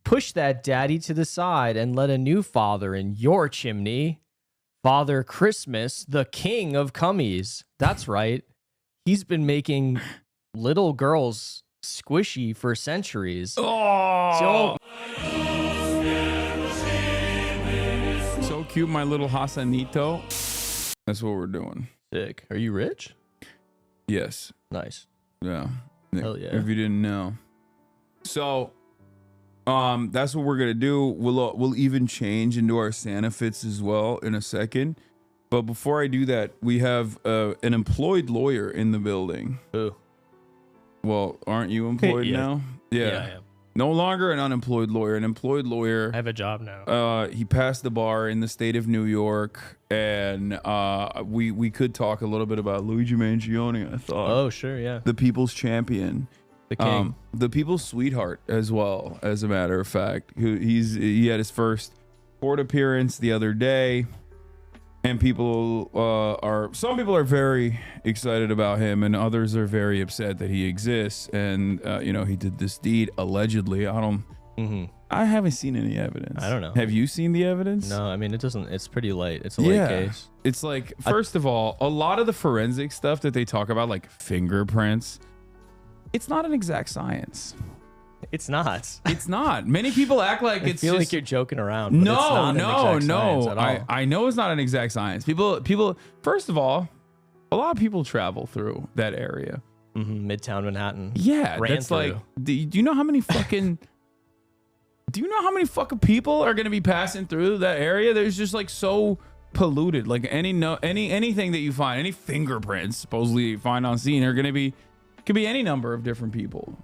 Push that daddy to the side and let a new father in your chimney. Father Christmas, the king of cummies. That's right. He's been making little girls squishy for centuries. Oh, so cute, my little Hasanito. That's what we're doing. Sick. Are you rich? Yes. Nice. Yeah. Hell yeah. If you didn't know. So, that's what we're gonna do. We'll even change into our Santa fits as well in a second. But before I do that, we have an employed lawyer in the building. Ooh. Well, aren't you employed Yeah. now? Yeah, I am. No longer an unemployed lawyer. An employed lawyer. I have a job now. He passed the bar in the state of New York, and we could talk a little bit about Luigi Mangione. I thought. Oh, sure, yeah. The people's champion. The king. The people's sweetheart as well, as a matter of fact. He had his first court appearance the other day, and some people are very excited about him, and others are very upset that he exists. And he did this deed allegedly. I haven't seen any evidence. I don't know. Have you seen the evidence? No, I mean it doesn't. It's pretty light. It's a light case. It's like, first of all, a lot of the forensic stuff that they talk about, like fingerprints, it's not an exact science. It's not. It's not. Many people act like I it's feel just, like you're joking around. But it's not an exact science at all. I know it's not an exact science. People. First of all, a lot of people travel through that area. Midtown Manhattan. Yeah, that's through. like. Do you know how many fucking? Do you know how many fucking people are gonna be passing through that area? There's just like so polluted. Like anything that you find, any fingerprints supposedly you find on scene are gonna be. Could be any number of different people.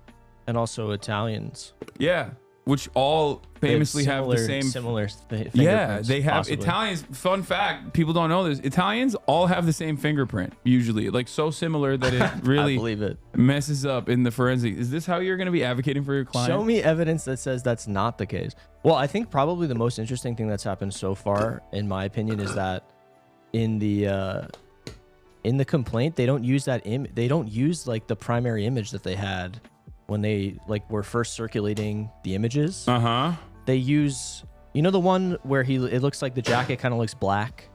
And also Italians. Yeah, which all famously have the same fingerprints. Yeah, they have possibly. Italians. Fun fact, people don't know this. Italians all have the same fingerprint usually, like so similar that it really I believe it. messes up in the forensic. Is this how you're going to be advocating for your client? Show me evidence that says that's not the case. Well, I think probably the most interesting thing that's happened so far, in my opinion, is that in the complaint they don't use they don't use like the primary image that they had when they like were first circulating the images. They use, the one where it looks like the jacket kind of looks black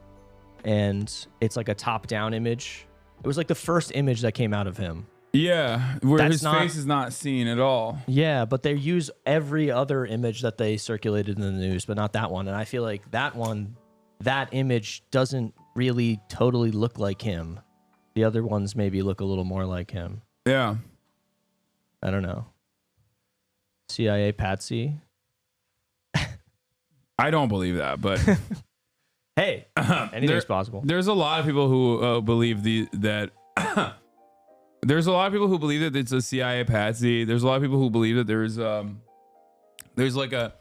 and it's like a top down image. It was like the first image that came out of him. Yeah, where his face is not seen at all. Yeah, but they use every other image that they circulated in the news, but not that one. And I feel like that image doesn't really totally look like him. The other ones maybe look a little more like him. Yeah. I don't know. CIA patsy. I don't believe that, but hey, anything's possible. There's a lot of people who believe that there's a lot of people who believe that it's a CIA patsy. There's a lot of people who believe that there's like a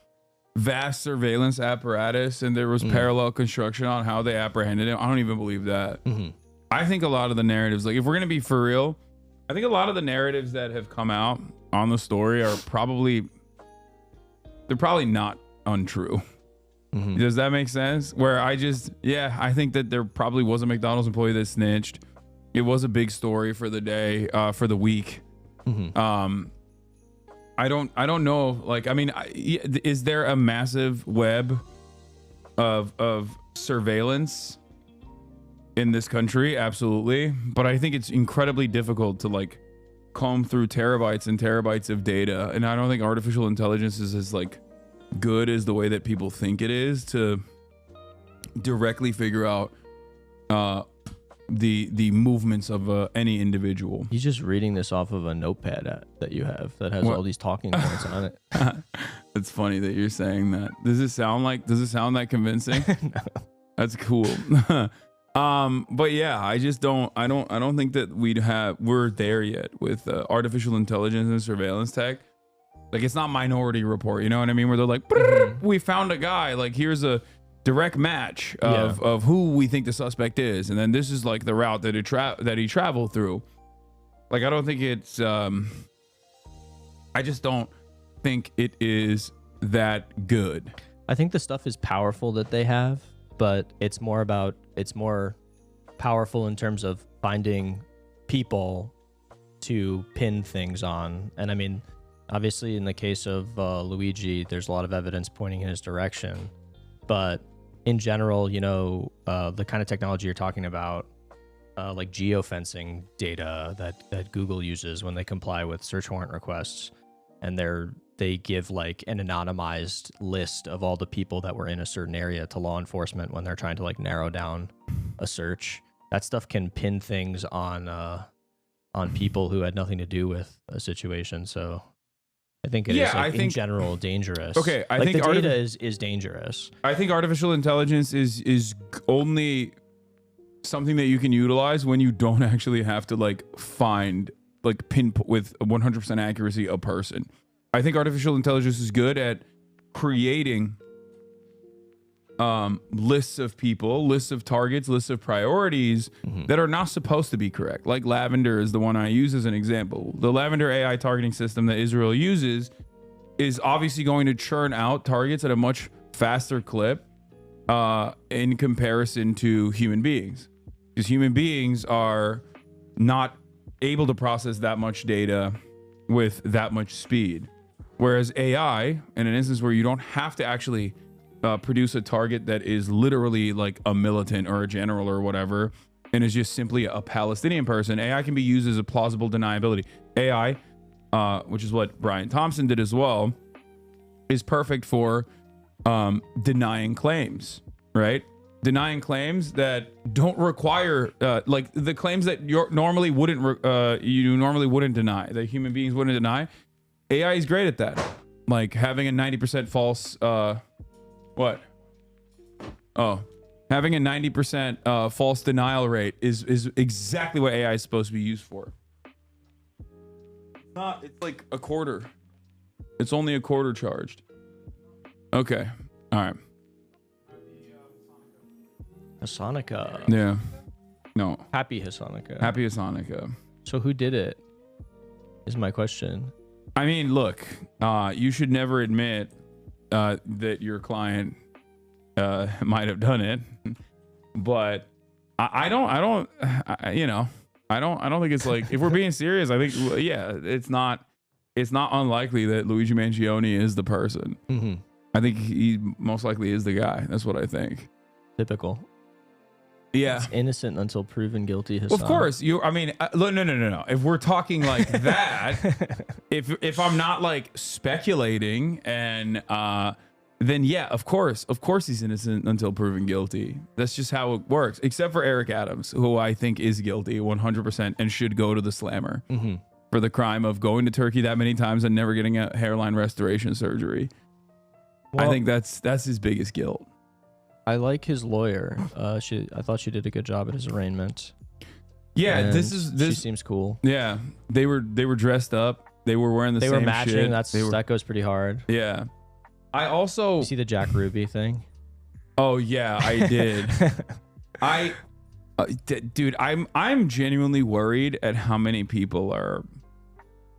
vast surveillance apparatus and there was parallel construction on how they apprehended him. I don't even believe that. I think a lot of the narratives, like if we're gonna be for real, I think a lot of the narratives that have come out on the story are probably not untrue. Does that make sense? Where I think that there probably was a McDonald's employee that snitched. It was a big story for the day, for the week. I don't know. Like, I mean, is there a massive web of surveillance in this country? Absolutely. But I think it's incredibly difficult to like comb through terabytes and terabytes of data. And I don't think artificial intelligence is as like good as the way that people think it is to directly figure out the movements of any individual. He's just reading this off of a notepad that you have that has all these talking points on it. It's funny that you're saying that. Does it sound that convincing? No. That's cool. But yeah, I don't think that we're there yet with artificial intelligence and surveillance tech. Like, it's not Minority Report, you know what I mean? Where they're like, we found a guy, like here's a direct match of who we think the suspect is, and then this is like the route that he traveled through. Like, I don't think it's I just don't think it is that good. I think the stuff is powerful that they have, but it's more powerful in terms of finding people to pin things on. And I mean, Obviously, in the case of Luigi, there's a lot of evidence pointing in his direction. But in general, you know, the kind of technology you're talking about, like geofencing data that Google uses when they comply with search warrant requests, and they give like an anonymized list of all the people that were in a certain area to law enforcement when they're trying to like narrow down a search. That stuff can pin things on people who had nothing to do with a situation. So I think it is like, in general dangerous. Okay, I like think the data is dangerous. I think artificial intelligence is only something that you can utilize when you don't actually have to like find like pinpoint with 100% accuracy a person. I think artificial intelligence is good at creating lists of people, lists of targets, lists of priorities that are not supposed to be correct. Like Lavender is the one I use as an example. The Lavender AI targeting system that Israel uses is obviously going to churn out targets at a much faster clip in comparison to human beings, because human beings are not able to process that much data with that much speed. Whereas AI, in an instance where you don't have to actually produce a target that is literally like a militant or a general or whatever, and is just simply a Palestinian person, AI can be used as a plausible deniability. AI, which is what Brian Thompson did as well, is perfect for denying claims, right? Denying claims that don't require, like the claims that you normally wouldn't deny, that human beings wouldn't deny. AI is great at that. Like having a 90% false, having a 90% false denial rate is exactly what AI is supposed to be used for. It's like a quarter. It's only a quarter charged. Okay. All right. Hasanaka. Yeah. No. Happy Hasanaka. Happy Hasanaka. So who did it? Is my question. I mean, look, you should never admit that your client might have done it, but I don't think it's like, if we're being serious, I think, yeah, it's not unlikely that Luigi Mangione is the person. I think he most likely is the guy. That's what I think. Typical. Yeah. It's innocent until proven guilty. Hasan. Of course, no. If we're talking like that, if I'm not like speculating, and then yeah, of course he's innocent until proven guilty. That's just how it works. Except for Eric Adams, who I think is guilty 100% and should go to the slammer for the crime of going to Turkey that many times and never getting a hairline restoration surgery. Well, I think that's his biggest guilt. I like his lawyer. I thought she did a good job at his arraignment. Yeah, And this she seems cool. Yeah, they were dressed up. They were wearing the same shit. They were matching. That goes pretty hard. Yeah. I also you see the Jack Ruby thing. Oh yeah, I did. Dude, I'm genuinely worried at how many people are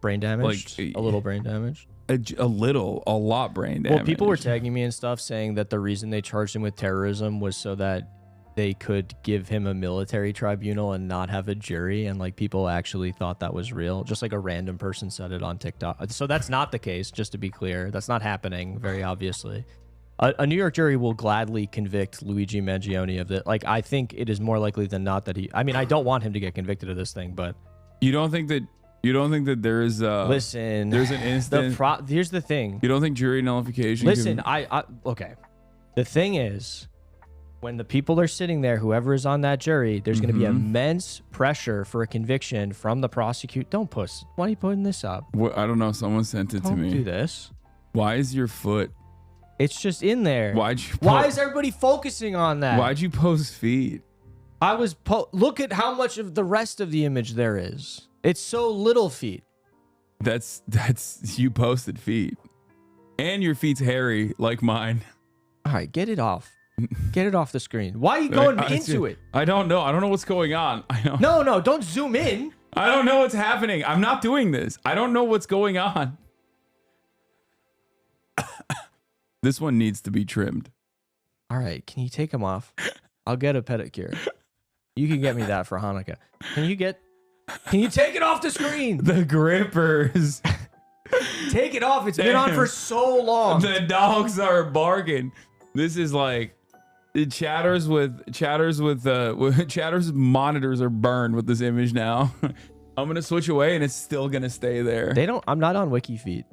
brain damaged. Like a little brain damaged. A lot brain damage. Well, people were tagging me and stuff saying that the reason they charged him with terrorism was so that they could give him a military tribunal and not have a jury, and like people actually thought that was real. Just like a random person said it on TikTok. So that's not the case, just to be clear. That's not happening, very obviously. A New York jury will gladly convict Luigi Mangione of it. Like, I think it is more likely than not that I mean, I don't want him to get convicted of this thing, but you don't think that there is listen, there's an instant here's the thing. You don't think jury nullification listen okay, the thing is, when the people are sitting there, whoever is on that jury, there's going to be immense pressure for a conviction from the prosecutor. Why are you putting this up? I don't know, someone sent it to me. Don't do this. Why is your foot? It's just in there. Why is everybody focusing on that? Why'd you post feet? Look at how much of the rest of the image there is. It's so little feet. That's you posted feet. And your feet's hairy like mine. All right, get it off. Get it off the screen. Why are you going into it? I don't know. I don't know what's going on. No, don't zoom in. I don't know what's happening. I'm not doing this. I don't know what's going on. This one needs to be trimmed. All right, can you take them off? I'll get a pedicure. You can get me that for Hanukkah. Can you take it off the screen? The grippers. Take it off. It's been on for so long. The dogs are barking. This is like it chatters monitors are burned with this image now. I'm gonna switch away and it's still gonna stay there. I'm not on WikiFeet.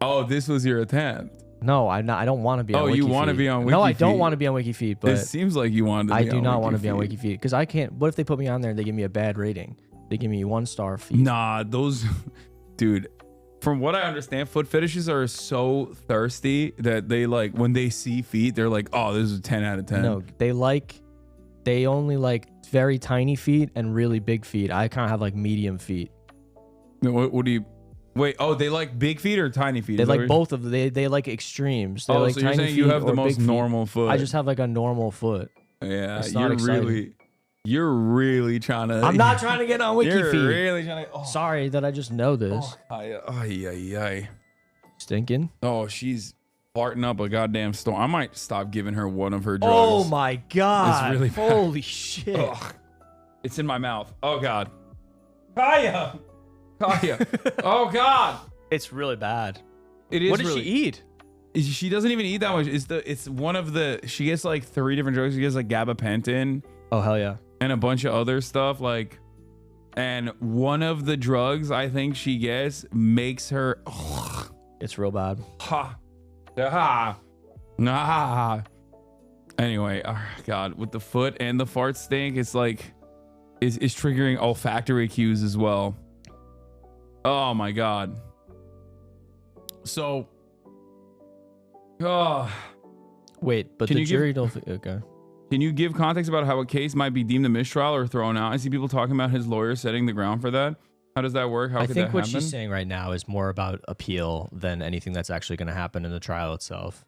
Oh, this was your attempt. No, I'm not. I don't want to be on WikiFeet. Oh, you want to be on WikiFeet? No, I don't want to be on WikiFeet, but it seems like you want to be I do not want to be on WikiFeet because I can't. What if they put me on there and they give me a bad rating? They give me 1-star feed. Nah, those dude, from what I understand, foot fetishes are so thirsty that they like when they see feet, they're like, oh, this is a 10 out of 10. No, they only like very tiny feet and really big feet. I kind of have like medium feet. What do you wait? Oh, they like big feet or tiny feet? They like both of them. They like extremes. They like so tiny you're saying feet you have the or most big normal feet. foot. I just have like a normal foot. Yeah, it's not exciting. You're really trying to. I'm not trying to get on WikiFeet. You're really trying to. Oh. Sorry that I just know this. Stinking. Oh, she's farting up a goddamn storm. I might stop giving her one of her drugs. Oh my god! It's really bad. Holy shit! Ugh. It's in my mouth. Oh god. Kaya. Oh god. It's really bad. It is. What does really, she eat? She doesn't even eat that much. It's one of the. She gets like 3 different drugs. She gets like gabapentin. Oh hell yeah. And a bunch of other stuff like. And one of the drugs I think she gets makes her. It's real bad. Anyway, oh god, with the foot and the fart stink, it's like is triggering olfactory cues as well. Oh my god. So wait, but the jury don't think okay. Can you give context about how a case might be deemed a mistrial or thrown out? I see people talking about his lawyer setting the ground for that. How does that work? How could that happen? I think what she's saying right now is more about appeal than anything that's actually going to happen in the trial itself.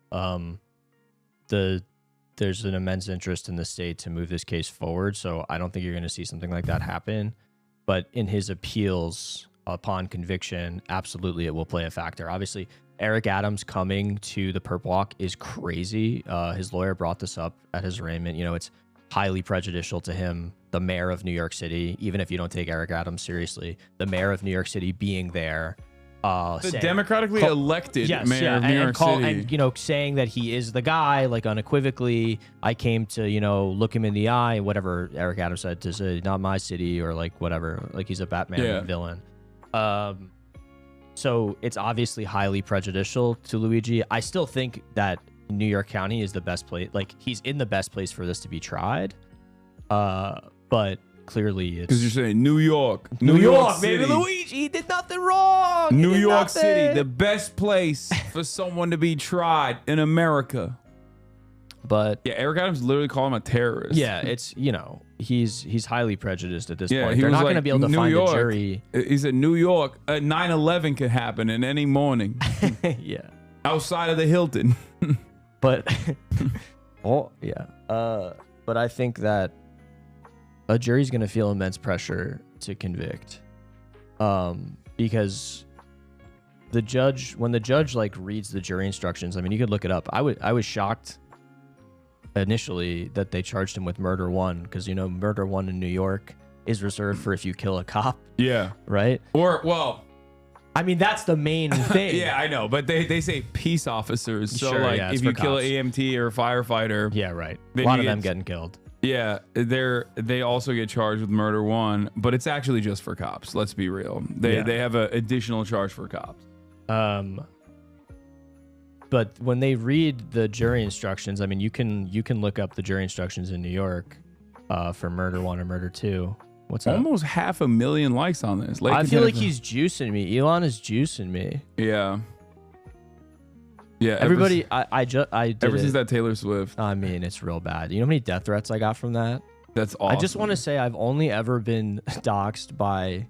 There's an immense interest in the state to move this case forward, so I don't think you're going to see something like that happen. But in his appeals upon conviction, absolutely it will play a factor. Obviously, Eric Adams coming to the perp walk is crazy. His lawyer brought this up at his arraignment. You know, it's highly prejudicial to him, the mayor of New York City, even if you don't take Eric Adams seriously, the mayor of New York City being there. The democratically elected mayor of New York City. And, you know, saying that he is the guy, like unequivocally, I came to, you know, look him in the eye, whatever Eric Adams said to say, not my city, or like whatever, like he's a Batman villain. So it's obviously highly prejudicial to Luigi. I still think that New York County is the best place. Like he's in the best place for this to be tried. But clearly it's because you're saying New York, baby. Luigi did nothing wrong. New York City, the best place for someone to be tried in America. But yeah, Eric Adams literally called him a terrorist. Yeah, it's, you know, he's highly prejudiced at this point. They're not like, going to be able to find a jury. He said New York, 9/11 could happen in any morning. Yeah, outside of the Hilton. But oh yeah, but I think that a jury's going to feel immense pressure to convict, because when the judge like reads the jury instructions, I mean, you could look it up. I was shocked initially that they charged him with murder 1, because, you know, murder 1 in New York is reserved for if you kill a cop. Yeah. Right? Or, well, I mean, that's the main thing. Yeah, I know, but they say peace officers. So sure, like yeah, if you kill an EMT or a firefighter, yeah, right. A lot of them getting killed. Yeah, they also get charged with murder 1, but it's actually just for cops. Let's be real. They have an additional charge for cops. But when they read the jury instructions, I mean, you can look up the jury instructions in New York for murder 1 or murder 2. What's up? Almost 500,000 likes on this. I feel like he's juicing me. Elon is juicing me. Yeah. Yeah. Everybody, I did ever since that Taylor Swift. I mean, it's real bad. You know how many death threats I got from that? That's awesome. I just want to say I've only ever been doxxed by.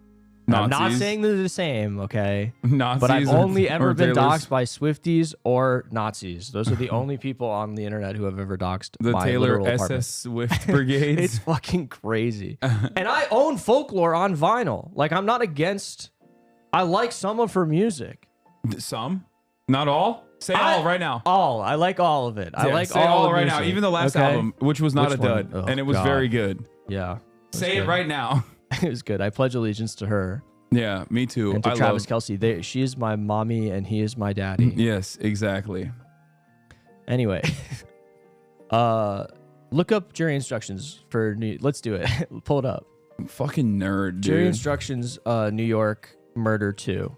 Nazis. I'm not saying they're the same, okay? Nazis, but I've only ever been Taylor's. doxxed by Swifties or Nazis. Those are the only people on the internet who have ever doxxed the my Taylor literal SS apartment. Swift Brigades. It's fucking crazy. And I own Folklore on vinyl. Like, I'm not against. I like some of her music. Some, not all. Say all right now. All. I like all of it. I like say all right music. now. Even the last album, which was not Which a dud, one? Oh, and it was God. very good. Yeah. Say it right now. It was good. I pledge allegiance to her. Yeah, me too. And to Travis Kelce, she is my mommy and he is my daddy. Yes, exactly. Anyway, look up jury instructions for let's do it. Pull it up. Fucking nerd, dude. Jury instructions, New York murder 2.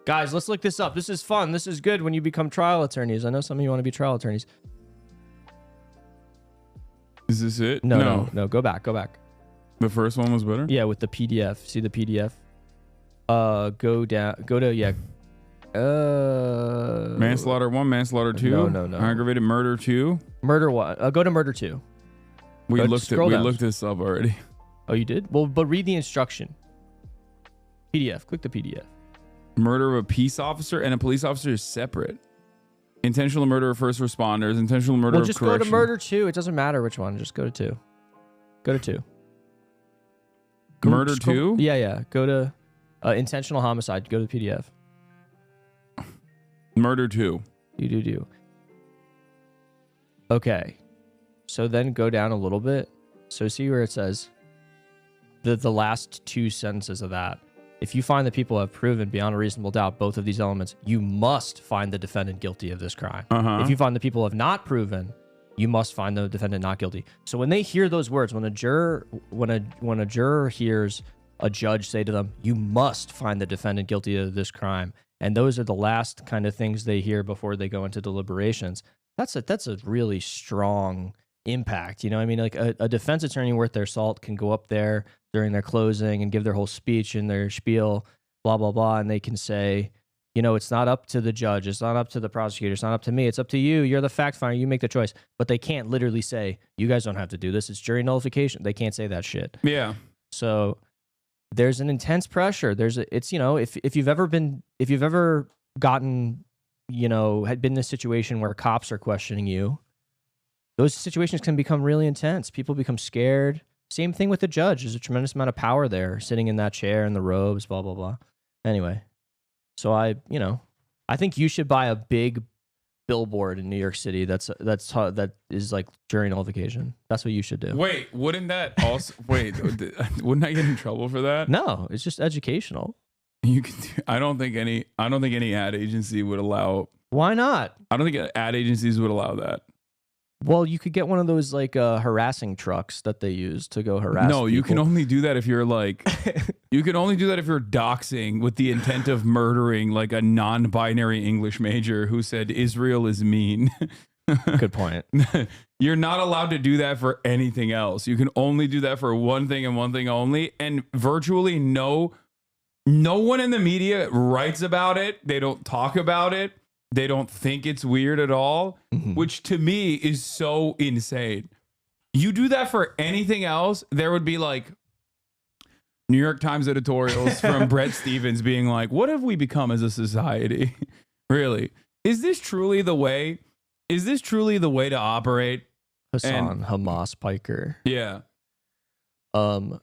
Guys, let's look this up. This is fun. This is good when you become trial attorneys. I know some of you want to be trial attorneys. Is this it? No. Go back. The first one was better? Yeah, with the PDF. See the PDF? Go to manslaughter 1, manslaughter 2. No. Aggravated murder 2. Murder 1. Go to murder 2. We looked this up already. Oh, you did? Well, but read the instruction. PDF. Click the PDF. Murder of a peace officer and a police officer is separate. Intentional murder of first responders. Intentional murder of correction. Well, just go to murder 2. It doesn't matter which one. Just go to 2. Go to 2. Murder 2? Yeah. Go to intentional homicide. Go to the PDF. Murder 2. You do. Okay. So then go down a little bit. So see where it says the last 2 sentences of that. If you find that people have proven beyond a reasonable doubt both of these elements, you must find the defendant guilty of this crime. If you find that people have not proven, you must find the defendant not guilty. So when they hear those words, when a juror hears a judge say to them, you must find the defendant guilty of this crime, and those are the last kind of things they hear before they go into deliberations, that's a really strong impact. You know what I mean? Like a defense attorney worth their salt can go up there during their closing and give their whole speech and their spiel, blah, blah, blah. And they can say, you know, it's not up to the judge. It's not up to the prosecutor. It's not up to me. It's up to you. You're the fact finder. You make the choice. But they can't literally say, you guys don't have to do this. It's jury nullification. They can't say that shit. Yeah. So there's an intense pressure. It's, you know, if you've ever gotten, you know, had been in a situation where cops are questioning you, those situations can become really intense. People become scared. Same thing with the judge. There's a tremendous amount of power there, sitting in that chair in the robes, blah, blah, blah. Anyway, so I think you should buy a big billboard in New York City that is like jury nullification. That's what you should do. Wait, wouldn't that also wouldn't I get in trouble for that? No, it's just educational. You can. I don't think any ad agency would allow. Why not? I don't think ad agencies would allow that. Well, you could get one of those like harassing trucks that they use to go harass. No, people. you can only do that if you're like, you can only do that if you're doxing with the intent of murdering like a non-binary English major who said Israel is mean. Good point. You're not allowed to do that for anything else. You can only do that for one thing and one thing only. And virtually no one in the media writes about it. They don't talk about it. They don't think it's weird at all, which to me is so insane. You do that for anything else, there would be like New York Times editorials from Bret Stephens being like, what have we become as a society? Really? Is this truly the way? Is this truly the way to operate? Hasan Piker. Yeah. Well,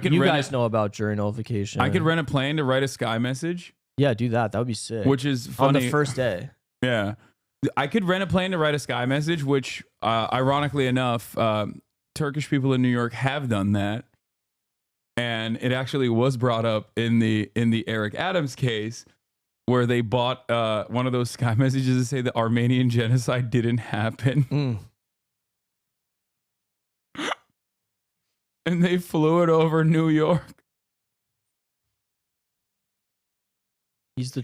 you guys know about jury nullification. I could rent a plane to write a sky message. Yeah, do that. That would be sick. Which is funny. On the first day. Yeah. I could rent a plane to write a sky message, which, ironically enough, Turkish people in New York have done that. And it actually was brought up in the Eric Adams case, where they bought one of those sky messages to say the Armenian genocide didn't happen. And they flew it over New York. He's the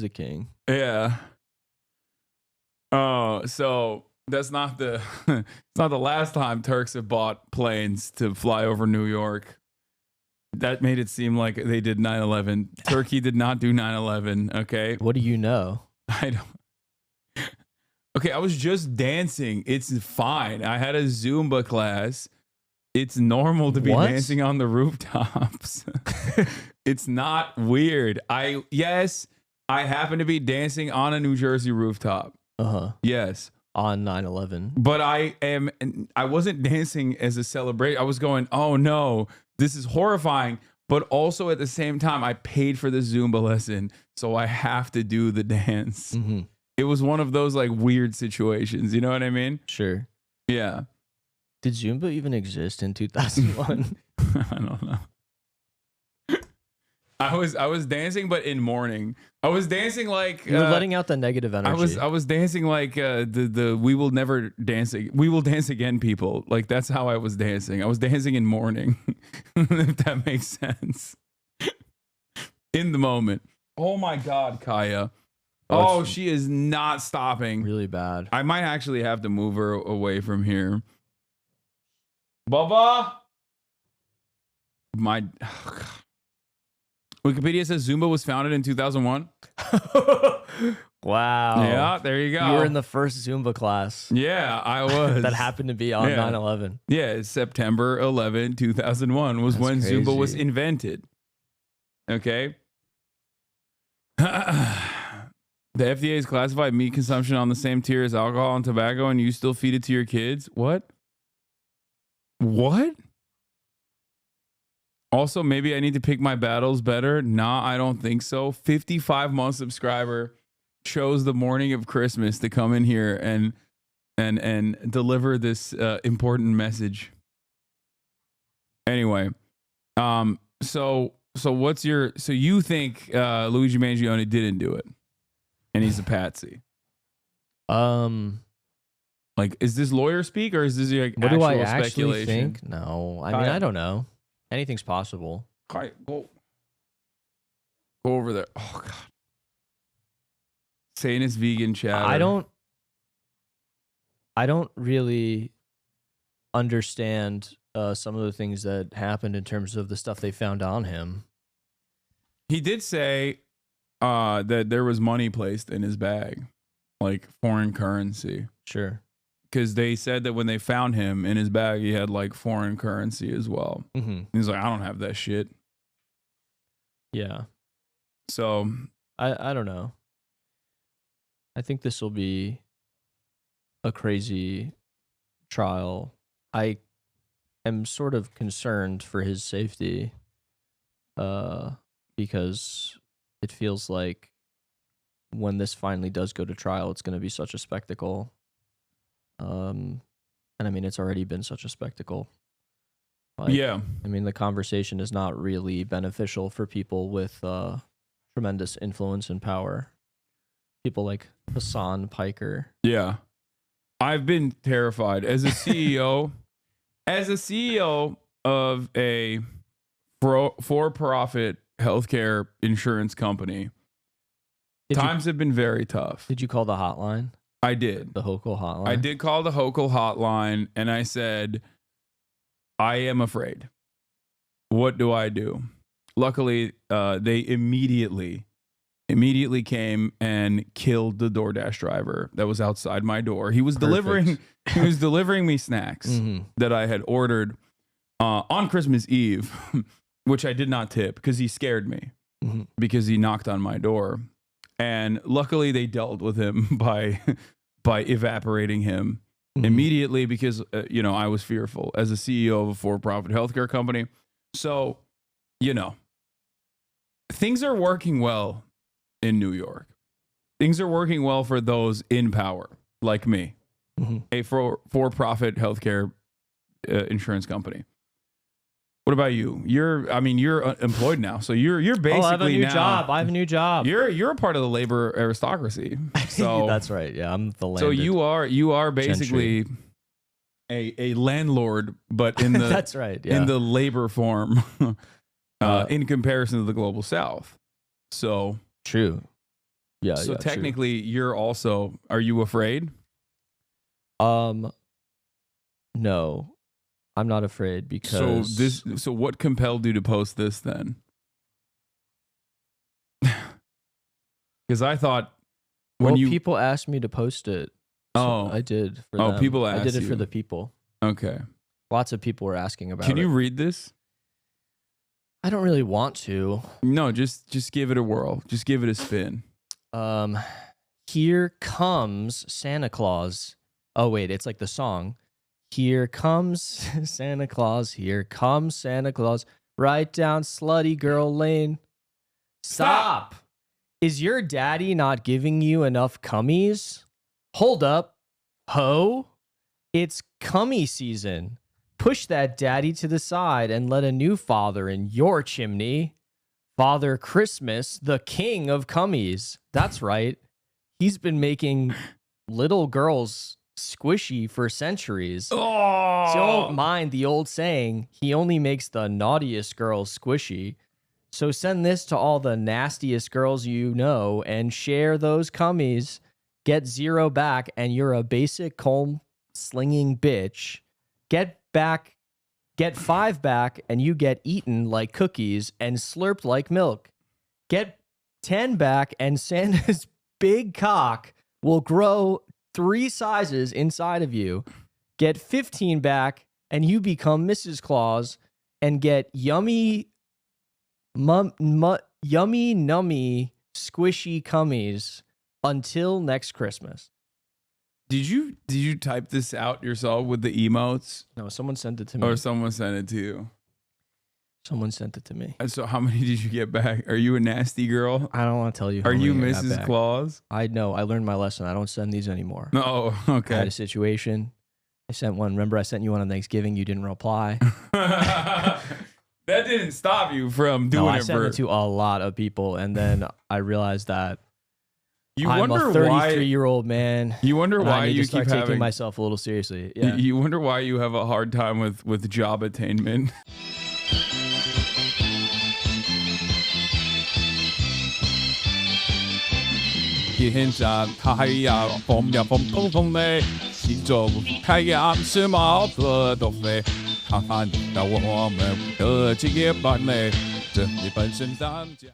king. Yeah. Oh, so that's not the it's not the last time Turks have bought planes to fly over New York. That made it seem like they did 9/11. Turkey did not do 9/11, okay? What do you know? I don't. Okay, I was just dancing. It's fine. I had a Zumba class. It's normal to be dancing on the rooftops. It's not weird. I happen to be dancing on a New Jersey rooftop. Yes. On 9/11. But I wasn't dancing as a celebration. I was going, oh no, this is horrifying. But also at the same time, I paid for the Zumba lesson, so I have to do the dance. It was one of those like weird situations. You know what I mean? Sure. Yeah. Did Zumba even exist in 2001? I don't know. I was dancing, but in mourning. I was dancing like You're letting out the negative energy. I was dancing like the we will never dance. We will dance again, people. Like that's how I was dancing. I was dancing in mourning, if that makes sense. In the moment. Oh my God, Kaya. Oh, she is not stopping. Really bad. I might actually have to move her away from here. Bubba. My. Oh God. Wikipedia says Zumba was founded in 2001. Wow. Yeah, there you go. You were in the first Zumba class. Yeah, I was. That happened to be on 9/11. Yeah, September 11, 2001 was when crazy. Zumba was invented. Okay. The FDA has classified meat consumption on the same tier as alcohol and tobacco, and you still feed it to your kids? What? What? Also, maybe I need to pick my battles better. Nah, I don't think so. 55-month subscriber chose the morning of Christmas to come in here and deliver this important message. Anyway, so what's your you think Luigi Mangione didn't do it, and he's a patsy? Like, is this lawyer speak or is this like what actual do I actually speculation? think? No, I mean I don't know. Anything's possible. Go over there. Oh God. Saying it's vegan chatter. I don't really understand some of the things that happened in terms of the stuff they found on him. He did say that there was money placed in his bag, like foreign currency. Sure. Because they said that when they found him in his bag, he had like foreign currency as well. Mm-hmm. He's like, I don't have that shit. Yeah. So I don't know. I think this will be a crazy trial. I am sort of concerned for his safety because it feels like when this finally does go to trial, it's going to be such a spectacle. And I mean, it's already been such a spectacle. Like, yeah. I mean, the conversation is not really beneficial for people with tremendous influence and power. People like Hasan Piker. Yeah. I've been terrified as a CEO, of a for-profit healthcare insurance company. Times have been very tough. Did you call the hotline? I did. The Hochul hotline? I did call the Hochul hotline and I said, I am afraid. What do I do? Luckily, they immediately came and killed the DoorDash driver that was outside my door. He was delivering me snacks that I had ordered on Christmas Eve, which I did not tip because he scared me because he knocked on my door. And luckily they dealt with him by evaporating him immediately because, I was fearful as a CEO of a for-profit healthcare company. So, things are working well in New York. Things are working well for those in power, like me, a for-profit healthcare insurance company. What about you? You're employed now, so you're basically I have a new job. I have a new job. You're a part of the labor aristocracy. So that's right. Yeah, I'm the landed. So you are basically a landlord, but in the that's right. Yeah. In the labor form, in comparison to the global South. So true. Yeah. So yeah, technically, you're also. Are you afraid? No. I'm not afraid because... So what compelled you to post this then? Because I thought people asked me to post it. So I did for them. People asked I did it you. for the people. Okay. Lots of people were asking about it. Can you read this? I don't really want to. No, just give it a whirl. Just give it a spin. Here comes Santa Claus. Oh, wait, it's like the song. Here comes Santa Claus. Here comes Santa Claus. Right down slutty girl lane. Stop. Is your daddy not giving you enough cummies? Hold up. Ho. It's cummy season. Push that daddy to the side and let a new father in your chimney. Father Christmas, the king of cummies. That's right. He's been making little girls squishy for centuries. Oh. Don't mind the old saying, he only makes the naughtiest girls squishy. So send this to all the nastiest girls you know and share those cummies. Get 0 back and you're a basic comb slinging bitch. Get 5 back and you get eaten like cookies and slurped like milk. Get 10 back and Santa's big cock will grow 3 sizes inside of you. Get 15 back and you become Mrs. Claus and get yummy nummy squishy cummies until next Christmas. Did you type this out yourself with the emotes? No, someone sent it to me. Or someone sent it to you? Someone sent it to me. And so how many did you get back? Are you a nasty girl? I don't want to tell you. Are you Mrs. Claus? I know. I learned my lesson. I don't send these anymore. Oh, okay. I had a situation. I sent one. Remember, I sent you one on Thanksgiving. You didn't reply. That didn't stop you from doing I sent it to a lot of people, and then I realized that I'm a 33-year-old man. You wonder why you keep keep taking myself a little seriously. Yeah. You wonder why you have a hard time with job attainment.天上太阳风呀风风风嘞，心中太阳是毛泽东飞，看看到我们的职业班嘞，这里本身当家。